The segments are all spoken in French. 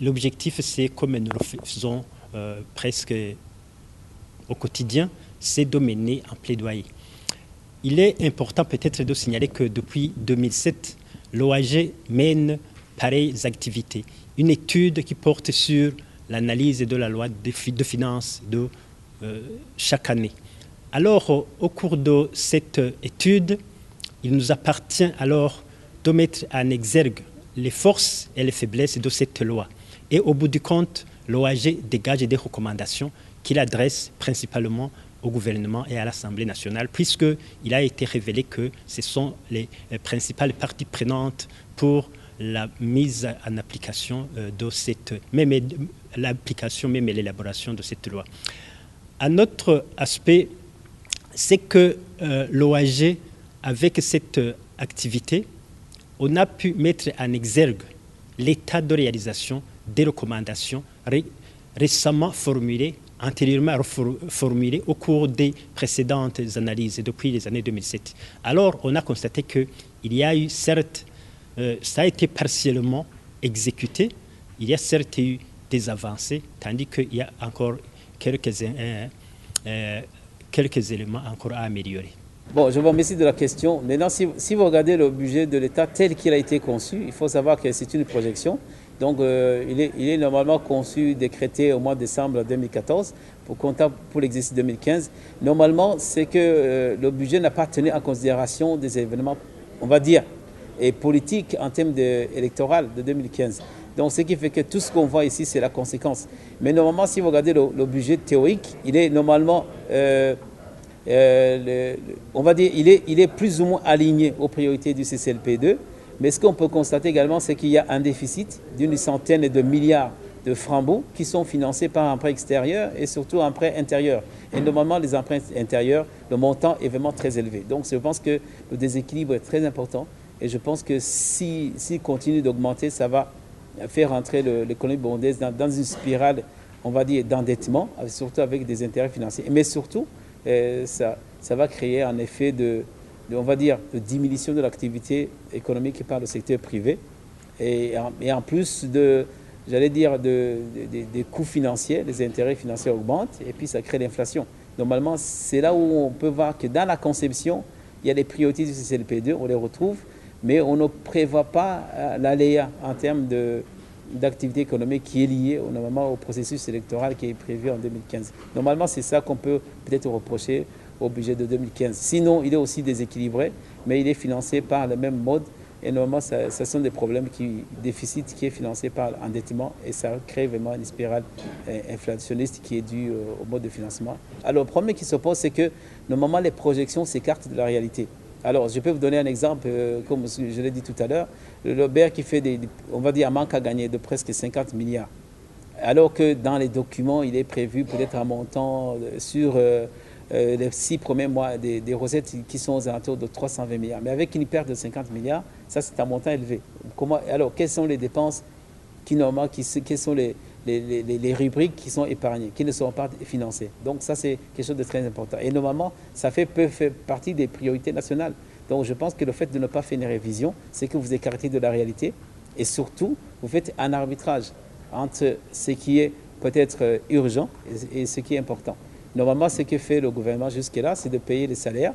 l'objectif, c'est, comme nous le faisons presque au quotidien, c'est de mener un plaidoyer. Il est important peut-être de signaler que depuis 2007, l'OAG mène pareilles activités. Une étude qui porte sur l'analyse de la loi de finances de chaque année. Alors, au cours de cette étude, il nous appartient alors de mettre en exergue les forces et les faiblesses de cette loi. Et au bout du compte, l'OAG dégage des recommandations qu'il adresse principalement au gouvernement et à l'Assemblée nationale, puisqu'il a été révélé que ce sont les principales parties prenantes pour la mise en application de cette, même l'application, même l'élaboration de cette loi. Un autre aspect, c'est que l'OAG, avec cette activité, on a pu mettre en exergue l'état de réalisation des recommandations récemment formulées, antérieurement formulées au cours des précédentes analyses depuis les années 2007. Alors, on a constaté qu'il y a eu, certes, ça a été partiellement exécuté, il y a certes eu des avancées, tandis qu'il y a encore quelques éléments encore à améliorer. Bon, je vous remercie de la question. Maintenant, si vous regardez le budget de l'État tel qu'il a été conçu, il faut savoir que c'est une projection. Donc, il est normalement conçu, décrété au mois de décembre 2014 pour l'exercice 2015. Normalement, c'est que le budget n'a pas tenu en considération des événements, on va dire, et politiques en termes électoral de 2015. Donc, ce qui fait que tout ce qu'on voit ici, c'est la conséquence. Mais normalement, si vous regardez le budget théorique, il est normalement... on va dire il est plus ou moins aligné aux priorités du CCLP2, mais ce qu'on peut constater également, c'est qu'il y a un déficit d'une centaine de milliards de francs qui sont financés par emprunts extérieurs et surtout emprunts intérieurs. Et normalement, les emprunts intérieurs, le montant est vraiment très élevé. Donc, je pense que le déséquilibre est très important et je pense que s'il continue d'augmenter, ça va faire entrer l'économie burundaise dans une spirale, on va dire, d'endettement, surtout avec des intérêts financiers. Mais surtout, ça va créer un effet on va dire, de diminution de l'activité économique par le secteur privé. Et en plus j'allais dire, des coûts financiers, les intérêts financiers augmentent et puis ça crée l'inflation. Normalement, c'est là où on peut voir que dans la conception, il y a les priorités du CCLP2, on les retrouve, mais on ne prévoit pas l'aléa en termes d'activité économique qui est liée normalement au processus électoral qui est prévu en 2015. Normalement, c'est ça qu'on peut peut-être reprocher au budget de 2015. Sinon, il est aussi déséquilibré, mais il est financé par le même mode. Et normalement, ce sont des problèmes déficit qui est financé par l'endettement et ça crée vraiment une spirale inflationniste qui est due au mode de financement. Alors, le problème qui se pose, c'est que normalement, les projections s'écartent de la réalité. Alors, je peux vous donner un exemple, comme je l'ai dit tout à l'heure, le BER qui fait, on va dire, un manque à gagner de presque 50 milliards. Alors que dans les documents, il est prévu peut-être un montant sur les 6 premiers mois des recettes qui sont aux alentours de 320 milliards. Mais avec une perte de 50 milliards, ça c'est un montant élevé. Alors, quelles sont les dépenses quelles sont les rubriques qui sont épargnées, qui ne sont pas financées? Donc ça c'est quelque chose de très important. Et normalement, peut faire partie des priorités nationales. Donc je pense que le fait de ne pas faire une révision, c'est que vous écartez de la réalité et surtout, vous faites un arbitrage entre ce qui est peut-être urgent et ce qui est important. Normalement, ce que fait le gouvernement jusque-là, c'est de payer les salaires.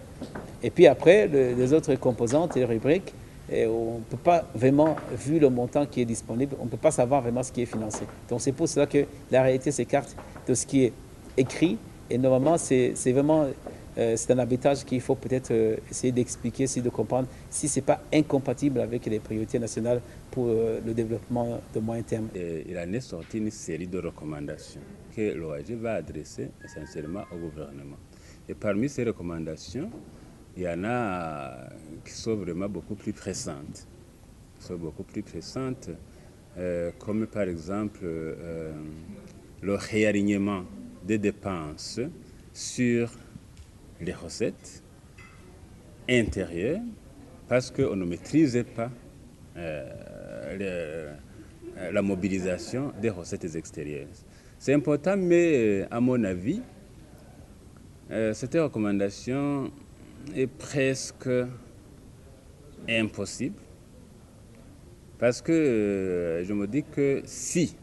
Et puis après, les autres composantes et les rubriques, on ne peut pas vraiment, vu le montant qui est disponible, on ne peut pas savoir vraiment ce qui est financé. Donc c'est pour cela que la réalité s'écarte de ce qui est écrit. Et normalement, c'est vraiment c'est un arbitrage qu'il faut peut-être essayer d'expliquer, essayer de comprendre si ce n'est pas incompatible avec les priorités nationales pour le développement de moyen terme. Il en est sorti une série de recommandations que l'OAG va adresser essentiellement au gouvernement. Et parmi ces recommandations, il y en a qui sont vraiment beaucoup plus pressantes. Comme par exemple le réalignement des dépenses sur les recettes intérieures parce qu'on ne maîtrisait pas la mobilisation des recettes extérieures. C'est important, mais à mon avis, cette recommandation est presque impossible parce que je me dis que si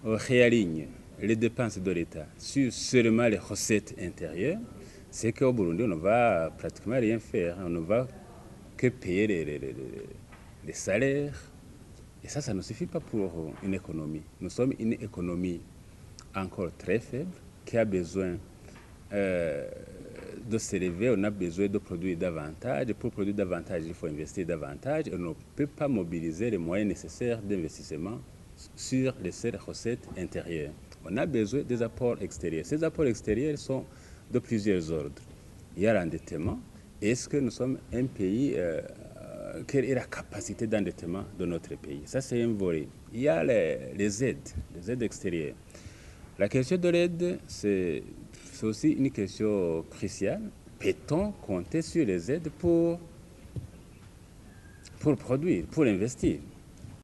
réaligne les dépenses de l'État sur seulement les recettes intérieures, c'est qu'au Burundi, on ne va pratiquement rien faire. On ne va que payer les salaires. Et ça ne suffit pas pour une économie. Nous sommes une économie encore très faible qui a besoin de s'élever, on a besoin de produire davantage. Pour produire davantage, il faut investir davantage. On ne peut pas mobiliser les moyens nécessaires d'investissement sur les seules recettes intérieures. On a besoin des apports extérieurs. Ces apports extérieurs sont de plusieurs ordres. Il y a l'endettement. Est-ce que nous sommes un pays, quelle est la capacité d'endettement de notre pays? Ça, c'est un volet. Il y a les aides extérieures. La question de l'aide, c'est aussi une question cruciale. Peut-on compter sur les aides pour produire, pour investir?